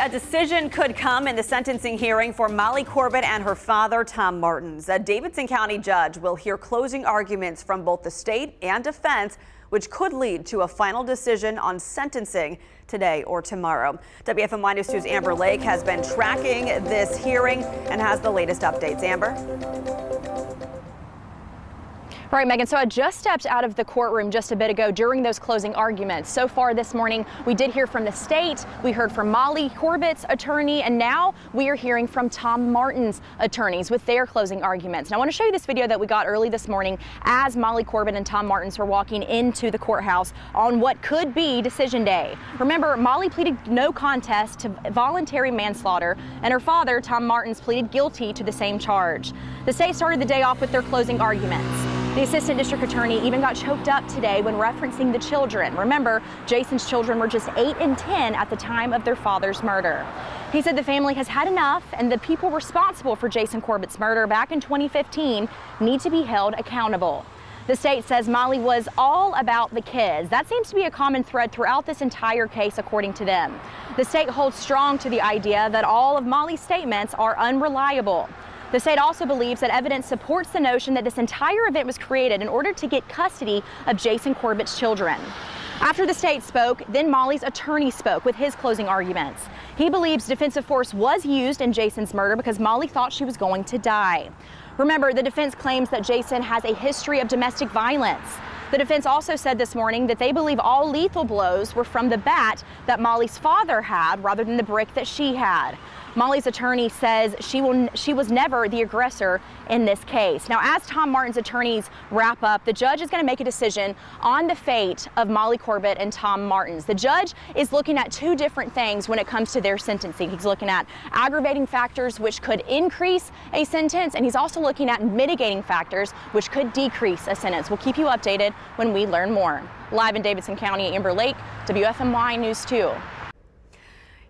A decision could come in the sentencing hearing for Molly Corbett and her father, Tom Martens. A Davidson County judge will hear closing arguments from both the state and defense, which could lead to a final decision on sentencing today or tomorrow. WFMY News 2's Amber Lake has been tracking this hearing and has the latest updates. Amber? Right, Megan, so I just stepped out of the courtroom just a bit ago during those closing arguments. So far this morning, we did hear from the state, we heard from Molly Corbett's attorney, and now we are hearing from Tom Martens' attorneys with their closing arguments. And I want to show you this video that we got early this morning as Molly Corbett and Tom Martens were walking into the courthouse on what could be decision day. Remember, Molly pleaded no contest to voluntary manslaughter, and her father, Tom Martens, pleaded guilty to the same charge. The state started the day off with their closing arguments. The assistant district attorney even got choked up today when referencing the children. Remember, Jason's children were just 8 and 10 at the time of their father's murder. He said the family has had enough and the people responsible for Jason Corbett's murder back in 2015 need to be held accountable. The state says Molly was all about the kids. That seems to be a common thread throughout this entire case, according to them. The state holds strong to the idea that all of Molly's statements are unreliable. The state also believes that evidence supports the notion that this entire event was created in order to get custody of Jason Corbett's children. After the state spoke, then Molly's attorney spoke with his closing arguments. He believes defensive force was used in Jason's murder because Molly thought she was going to die. Remember, the defense claims that Jason has a history of domestic violence. The defense also said this morning that they believe all lethal blows were from the bat that Molly's father had rather than the brick that she had. Molly's attorney says she was never the aggressor in this case. Now, as Tom Martens' attorneys wrap up, the judge is going to make a decision on the fate of Molly Corbett and Tom Martens. The judge is looking at two different things when it comes to their sentencing. He's looking at aggravating factors which could increase a sentence, and he's also looking at mitigating factors which could decrease a sentence. We'll keep you updated when we learn more. Live in Davidson County, Amber Lake, WFMY News 2.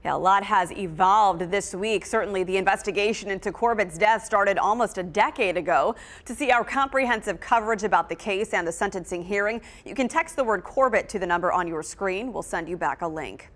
Yeah, a lot has evolved this week. Certainly the investigation into Corbett's death started almost a decade ago. To see our comprehensive coverage about the case and the sentencing hearing, you can text the word Corbett to the number on your screen. We'll send you back a link.